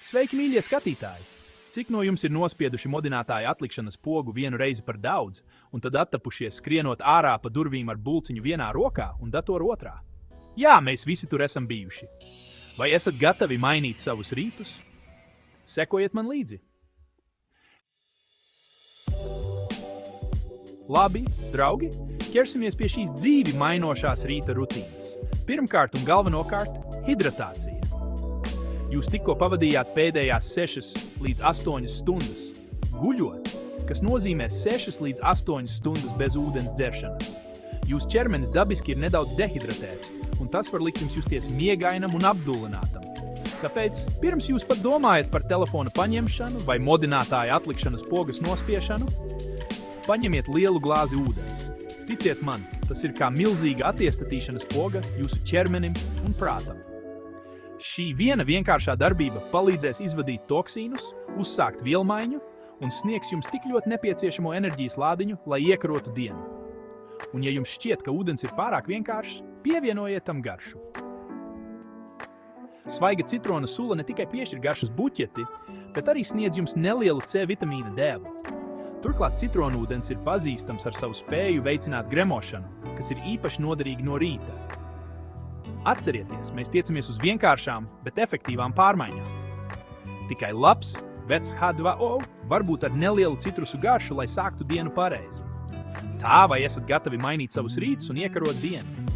Sveiki, mīļie skatītāji! Cik no jums ir nospieduši modinātāja atlikšanas pogu vienu reizi par daudz, un tad attapušies skrienot ārā pa durvīm ar bulciņu vienā rokā un datoru otrā? Jā, mēs visi tur esam bijuši. Vai esat gatavi mainīt savus rītus? Sekojiet man līdzi! Labi, draugi, ķersimies pie šīs dzīvi mainošās rīta rutīnas. Pirmkārt un galvenokārt – hidratācija. Jūs tikko pavadījāt pēdējās 6 līdz 8 stundas guļot, kas nozīmē 6 līdz 8 stundas bez ūdens dzeršanas. Jūsu ķermenis dabiski ir nedaudz dehidratēts, un tas var likt jums justies miegainam un apdullinātam. Tāpēc, pirms jūs pat domājat par telefona paņemšanu vai modinātāja atlikšanas pogas nospiešanu, paņemiet lielu glāzi ūdens. Ticiet man, tas ir kā milzīga attiestatīšanas poga jūsu ķermenim un prātam. Šī viena vienkāršā darbība palīdzēs izvadīt toksīnus, uzsākt vielmaiņu un sniegs jums tik ļoti nepieciešamo enerģijas lādiņu, lai iekarotu dienu. Un ja jums šķiet, ka ūdens ir pārāk vienkāršs, pievienojiet tam garšu. Svaiga citrona sula ne tikai piešķir garšas buķeti, bet arī sniedz jums nelielu C vitamīna devu. Turklāt citronūdens ir pazīstams ar savu spēju veicināt gremošanu, kas ir īpaši noderīgi no rīta. Atcerieties, mēs tiecamies uz vienkāršām, bet efektīvām pārmaiņām. Tikai labs, vecs H2O var būt ar nelielu citrusu garšu, lai sāktu dienu pareizi. Tā vai esat gatavi mainīt savus rītus un iekarot dienu?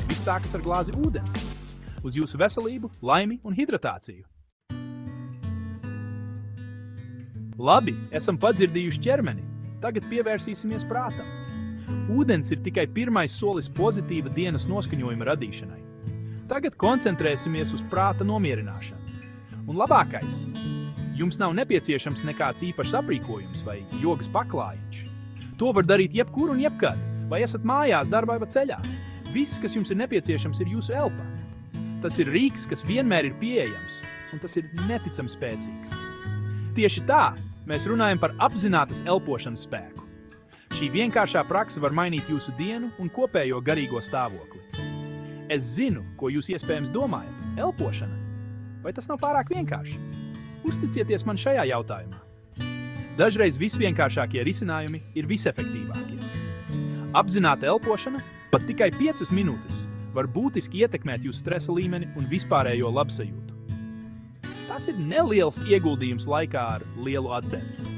Viss sākas ar glāzi ūdens. Uz jūsu veselību, laimi un hidratāciju. Labi, esam padzirdījuši ķermeni. Tagad pievērsīsimies prātam. Ūdens ir tikai pirmais solis pozitīva dienas noskaņojuma radīšanai. Tagad koncentrēsimies uz prāta nomierināšanu. Un labākais, jums nav nepieciešams nekāds īpašs aprīkojums vai jogas paklājiņš. To var darīt jebkur un jebkad, vai esat mājās, darbā vai ceļā. Viss, kas jums ir nepieciešams, ir jūsu elpa. Tas ir rīks, kas vienmēr ir pieejams, un tas ir neticami spēcīgs. Tieši tā, mēs runājam par apzinātas elpošanas spēku. Šī vienkāršā praksa var mainīt jūsu dienu un kopējo garīgo stāvokli. Es zinu, ko jūs iespējams domājat – elpošana. Vai tas nav pārāk vienkārši? Uzticieties man šajā jautājumā. Dažreiz visvienkāršākie risinājumi ir visefektīvākie. Apzināta elpošana, pat tikai 5 minūtes, var būtiski ietekmēt jūsu stresa līmeni un vispārējo labsajūtu. Tas ir neliels ieguldījums laikā ar lielu atdevi.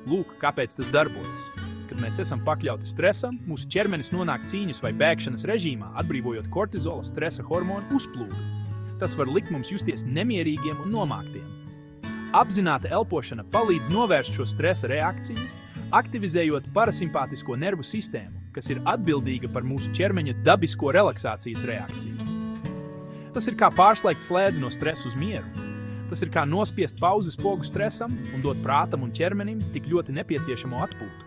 Lūk, kāpēc tas darbojas. Kad mēs esam pakļauti stresam, mūsu ķermenis nonāk cīņas vai bēgšanas režīmā, atbrīvojot kortizola stresa hormonu uzplūdu. Tas var likt mums justies nemierīgiem un nomāktiem. Apzināta elpošana palīdz novērst šo stresa reakciju, aktivizējot parasimpātisko nervu sistēmu, kas ir atbildīga par mūsu ķermeņa dabisko relaksācijas reakciju. Tas ir kā pārslēgt slēdzi no stresa uz mieru. Tas ir kā nospiest pauzes pogu stresam un dot prātam un ķermenim tik ļoti nepieciešamo atpūtu.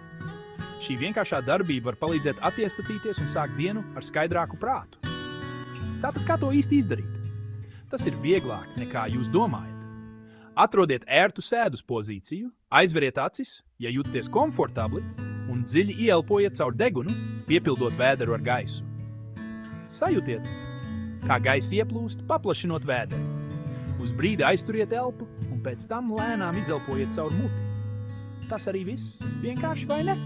Šī vienkāršā darbība var palīdzēt attiestatīties un sākt dienu ar skaidrāku prātu. Tātad kā to īsti izdarīt? Tas ir vieglāk nekā jūs domājat. Atrodiet ērtu sēdus pozīciju, aizveriet acis, ja jūtaties komfortabli, un dziļi ieelpojiet caur degunu, piepildot vēderu ar gaisu. Sajūtiet, kā gaisa ieplūst, paplašinot vēderu. Uz brīdi aizturiet elpu, un pēc tam lēnām izelpojiet caur muti. Tas arī viss, vienkārši vai ne?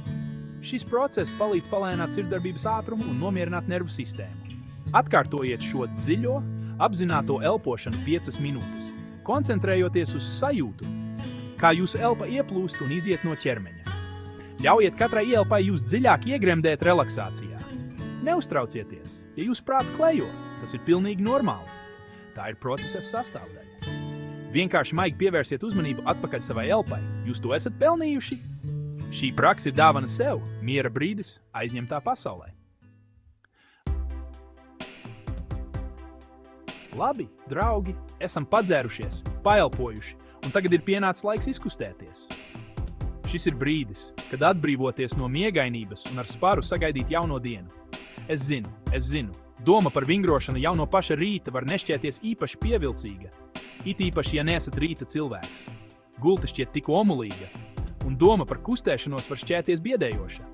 Šis process palīdz palēnāt sirdsdarbības ātrumu un nomierināt nervu sistēmu. Atkārtojiet šo dziļo, apzināto elpošanu 5 minūtes, koncentrējoties uz sajūtu, kā jūsu elpa ieplūst un iziet no ķermeņa. Ļaujiet katrai ielpai jūs dziļāk iegremdēt relaksācijā. Neuztraucieties, ja jūsu prāts klejo, tas ir pilnīgi normāli. Tā ir procesa sastāvdaļa. Vienkārši maigi pievērsiet uzmanību atpakaļ savai elpai, jūs to esat pelnījuši. Šī praksa ir dāvana sev, miera brīdis aizņemtā pasaulē. Labi, draugi, esam padzērušies, paelpojuši, un tagad ir pienācis laiks izkustēties. Šis ir brīdis, kad atbrīvoties no miegainības un ar sparu sagaidīt jauno dienu. Es zinu, doma par vingrošanu jau no paša rīta var nešķēties īpaši pievilcīga, it īpaši, ja neesat rīta cilvēks. Gulta šķiet tik omulīga, un doma par kustēšanos var šķēties biedējoša.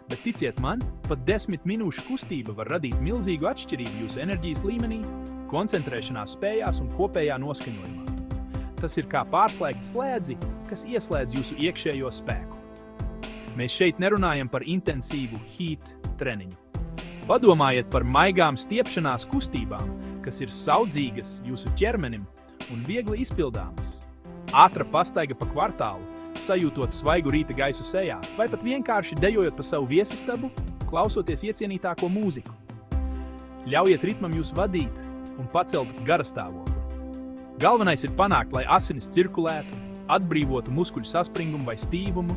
Bet ticiet man, pat 10 minūšu kustība var radīt milzīgu atšķirību jūsu enerģijas līmenī, koncentrēšanās spējās un kopējā noskaņojumā. Tas ir kā pārslēgt slēdzi, kas ieslēdz jūsu iekšējo spēku. Mēs šeit nerunājam par intensīvu heat treniņu. Padomājiet par maigām stiepšanās kustībām, kas ir saudzīgas jūsu ķermenim un viegli izpildāmas. Ātra pastaiga pa kvartālu, sajūtot svaigu rīta gaisu sejā, vai pat vienkārši dejojot pa savu viesistabu, klausoties iecienītāko mūziku. Ļaujiet ritmam jūs vadīt un pacelt garastāvokli. Galvenais ir panākt, lai asinis cirkulētu, atbrīvotu muskuļu saspringumu vai stīvumu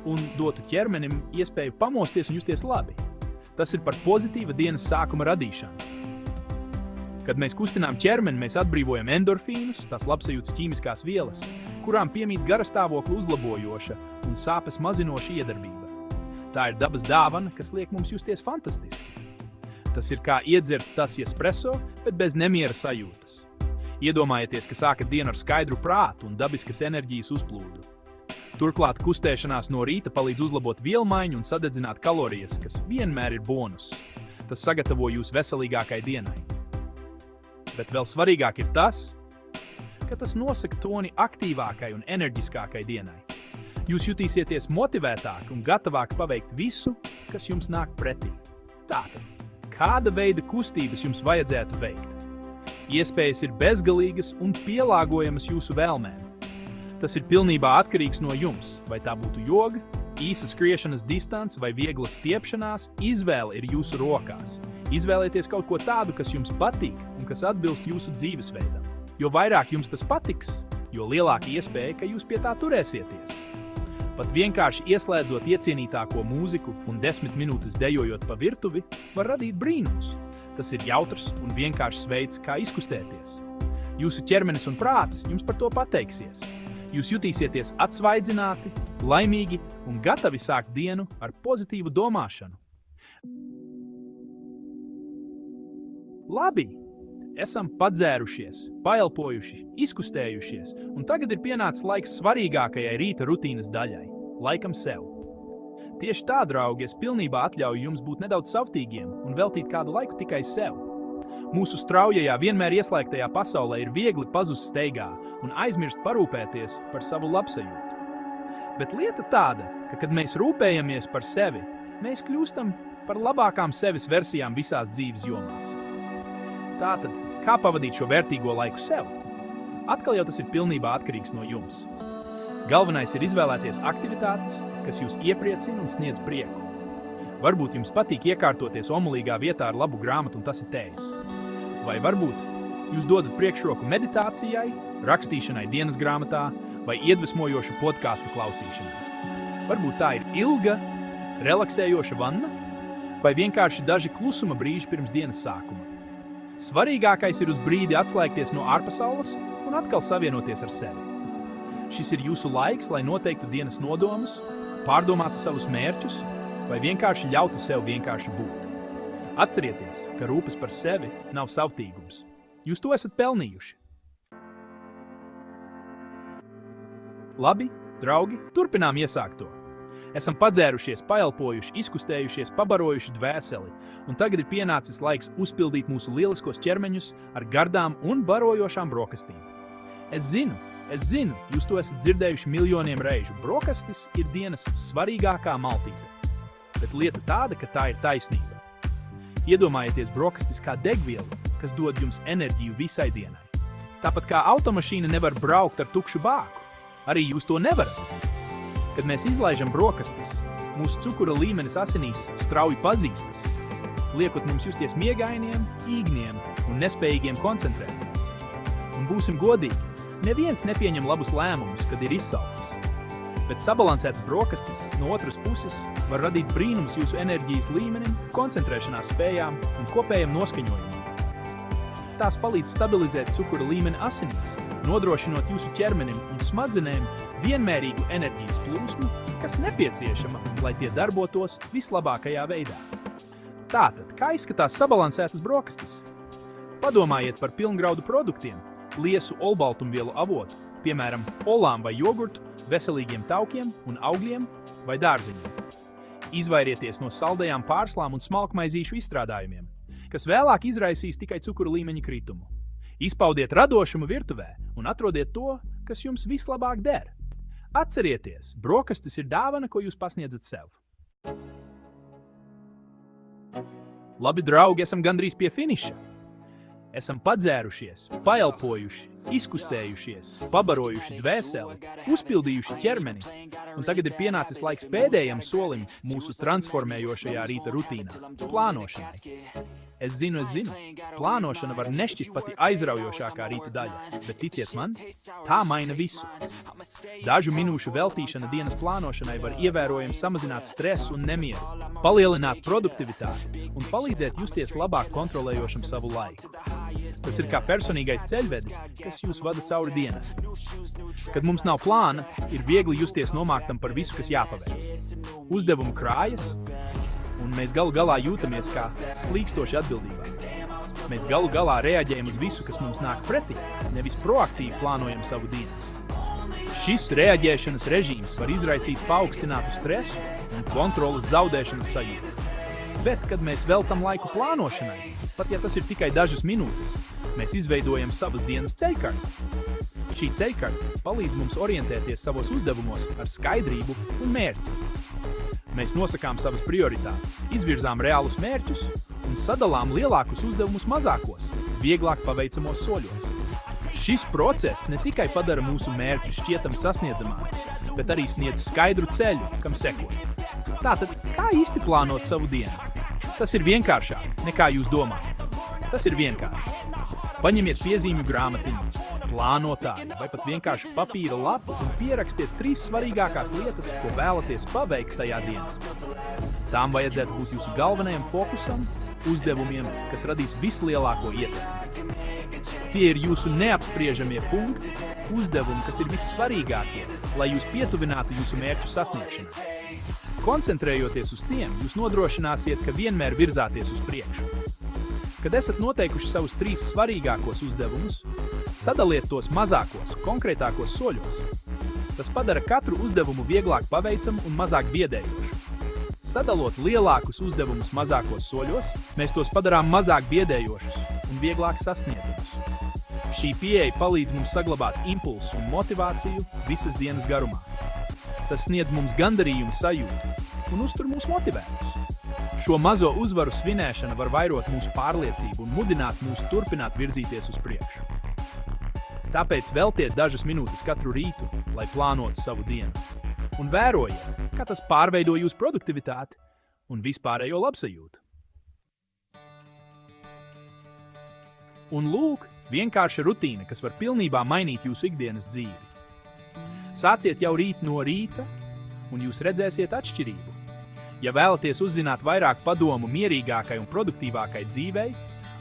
un dotu ķermenim iespēju pamosties un justies labi. Tas ir par pozitīva dienas sākuma radīšanu. Kad mēs kustinām ķermeni, mēs atbrīvojam endorfīnus, tās labsajūtas ķīmiskās vielas, kurām piemīt garastāvokli uzlabojoša un sāpes mazinoša iedarbība. Tā ir dabas dāvana, kas liek mums justies fantastiski. Tas ir kā iedzert tas espresso, bet bez nemiera sajūtas. Iedomājieties, ka sākat dienu ar skaidru prātu un dabiskas enerģijas uzplūdu. Turklāt kustēšanās no rīta palīdz uzlabot vielmaiņu un sadedzināt kalorijas, kas vienmēr ir bonus. Tas sagatavo jūs veselīgākai dienai. Bet vēl svarīgāk ir tas, ka tas nosaka toni aktīvākai un enerģiskākai dienai. Jūs jutīsieties motivētāki un gatavāki paveikt visu, kas jums nāk pretī. Tātad, kāda veida kustības jums vajadzētu veikt? Iespējas ir bezgalīgas un pielāgojamas jūsu vēlmēm. Tas ir pilnībā atkarīgs no jums, vai tā būtu joga, īsa skriešanas distance vai viegla stiepšanās, izvēle ir jūsu rokās. Izvēlieties kaut ko tādu, kas jums patīk un kas atbilst jūsu dzīvesveidam. Jo vairāk jums tas patiks, jo lielāka iespēja, ka jūs pie tā turēsieties. Pat vienkārši ieslēdzot iecienītāko mūziku un 10 minūtes dejojot pa virtuvi, var radīt brīnums. Tas ir jautrs un vienkāršs veids, kā izkustēties. Jūsu ķermenis un prāts jums par to pateiksies. Jūs jutīsieties atsvaidzināti, laimīgi un gatavi sākt dienu ar pozitīvu domāšanu. Labi, esam padzērušies, paelpojuši, izkustējušies, un tagad ir pienācis laiks svarīgākajai rīta rutīnas daļai – laikam sev. Tieši tā, draugi, es pilnībā atļauju jums būt nedaudz savtīgiem un veltīt kādu laiku tikai sev. Mūsu straujajā, vienmēr ieslēgtajā pasaulē ir viegli pazust steigā un aizmirst parūpēties par savu labsajūtu. Bet lieta tāda, ka, kad mēs rūpējamies par sevi, mēs kļūstam par labākām sevis versijām visās dzīves jomās. Tātad, kā pavadīt šo vērtīgo laiku sev? Atkal jau tas ir pilnībā atkarīgs no jums. Galvenais ir izvēlēties aktivitātes, kas jūs iepriecina un sniedz prieku. Varbūt jums patīk iekārtoties omulīgā vietā ar labu grāmatu un tas ir tējs. Vai varbūt jūs dodat priekšroku meditācijai, rakstīšanai dienas grāmatā vai iedvesmojošu podcastu klausīšanai. Varbūt tā ir ilga, relaksējoša vanna vai vienkārši daži klusuma brīži pirms dienas sākuma. Svarīgākais ir uz brīdi atslēgties no ārpasaules un atkal savienoties ar sevi. Šis ir jūsu laiks, lai noteiktu dienas nodomus, pārdomātu savus mērķus vai vienkārši ļautu sev vienkārši būt. Atcerieties, ka rūpes par sevi nav savtīgums. Jūs to esat pelnījuši. Labi, draugi, turpinām iesākt to. Esam padzērušies, paelpojuši, izkustējušies, pabarojuši dvēseli, un tagad ir pienācis laiks uzpildīt mūsu lieliskos ķermeņus ar gardām un barojošām brokastīm. Es zinu, jūs to esat dzirdējuši miljoniem reižu. Brokastis ir dienas svarīgākā maltīte. Bet lieta tāda, ka tā ir taisnība. Iedomājieties brokastis kā degvielu, kas dod jums enerģiju visai dienai. Tāpat kā automašīna nevar braukt ar tukšu bāku, arī jūs to nevarat. Kad mēs izlaižam brokastis, mūsu cukura līmenis asinīs strauji pazīstas, liekot mums justies miegainiem, īgniem un nespējīgiem koncentrēties. Un būsim godīgi, neviens nepieņem labus lēmumus, kad ir izsalcis. Bet sabalansēts brokastis no otras puses var radīt brīnums jūsu enerģijas līmenim, koncentrēšanās spējām un kopējam noskaņojumam. Tās palīdz stabilizēt cukura līmeni asinīs, nodrošinot jūsu ķermenim un smadzenēm vienmērīgu enerģijas plūsmu, kas nepieciešama, lai tie darbotos vislabākajā veidā. Tātad, kā izskatās sabalansētas brokastis? Padomājiet par pilngraudu produktiem, liesu olbaltumvielu avotu, piemēram, olām vai jogurtu, veselīgiem taukiem un augļiem vai dārziņiem. Izvairieties no saldajām pārslām un smalkmaizīšu izstrādājumiem, kas vēlāk izraisīs tikai cukura līmeņa kritumu. Izpaudiet radošumu virtuvē un atrodiet to, kas jums vislabāk der. Atcerieties, brokastis ir dāvana, ko jūs pasniedzat sev. Labi, draugi, esam gandrīz pie finiša. Esam padzērušies, paelpojuši, izkustējušies, pabarojuši dvēseli, uzpildījuši ķermeni, un tagad ir pienācis laiks pēdējam solim mūsu transformējošajā rīta rutīnā – plānošanai. Es zinu, plānošana var nešķist pati aizraujošākā rīta daļa, bet ticiet man, tā maina visu. Dažu minūšu veltīšana dienas plānošanai var ievērojami samazināt stresu un nemieru, palielināt produktivitāti un palīdzēt justies labāk kontrolējošam savu laiku. Tas ir kā personīgais ceļvedis, kas jūs vada cauri dienai. Kad mums nav plāna, ir viegli justies nomāktam par visu, kas jāpaveic. Uzdevumu krājas, un mēs galu galā jūtamies kā slīkstoši atbildībā. Mēs galu galā reaģējam uz visu, kas mums nāk pretī, nevis proaktīvi plānojam savu dienu. Šis reaģēšanas režīms var izraisīt paaugstinātu stresu un kontroles zaudēšanas sajūtu. Bet, kad mēs veltam laiku plānošanai, pat ja tas ir tikai dažas minūtes, mēs izveidojam savas dienas ceļkarti. Šī ceļkarte palīdz mums orientēties savos uzdevumos ar skaidrību un mērķi. Mēs nosakām savas prioritātes, izvirzām reālus mērķus un sadalām lielākus uzdevumus mazākos, vieglāk paveicamos soļos. Šis process ne tikai padara mūsu mērķus šķietami sasniedzamākus, bet arī sniedz skaidru ceļu, kam sekot. Tātad, kā īsti plānot savu dienu? Tas ir vienkāršāk, nekā jūs domājat. Tas ir vienkārši. Paņemiet piezīmju grāmatiņu, plānotāju vai pat vienkārši papīra lapu un pierakstiet 3 svarīgākās lietas, ko vēlaties paveikt tajā dienā. Tām vajadzētu būt jūsu galvenajam fokusam, uzdevumiem, kas radīs vislielāko ietekmi. Tie ir jūsu neapspriežamie punkti, uzdevumi, kas ir vissvarīgākie, lai jūs pietuvinātu jūsu mērķu sasniegšanai. Koncentrējoties uz tiem, jūs nodrošināsiet, ka vienmēr virzāties uz priekšu. Kad esat noteikuši savus 3 svarīgākos uzdevumus, sadaliet tos mazākos, konkrētākos soļos. Tas padara katru uzdevumu vieglāk paveicamu un mazāk biedējošu. Sadalot lielākus uzdevumus mazākos soļos, mēs tos padarām mazāk biedējošus un vieglāk sasniedzamus. Šī pieeja palīdz mums saglabāt impulsu un motivāciju visas dienas garumā. Tas sniedz mums gandarījumu sajūtu un uztur mūs motivētus. Šo mazo uzvaru svinēšana var vairot mūsu pārliecību un mudināt mūs turpināt virzīties uz priekšu. Tāpēc veltiet dažas minūtes katru rītu, lai plānotu savu dienu. Un vērojiet, kā tas pārveido jūsu produktivitāti un vispārējo labsajūtu. Un lūk, vienkārša rutīna, kas var pilnībā mainīt jūsu ikdienas dzīvi. Sāciet jau rīt no rīta, un jūs redzēsiet atšķirību. Ja vēlaties uzzināt vairāk padomu mierīgākai un produktīvākai dzīvei,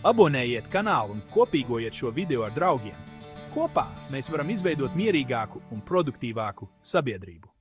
abonējiet kanālu un kopīgojiet šo video ar draugiem. Kopā mēs varam izveidot mierīgāku un produktīvāku sabiedrību.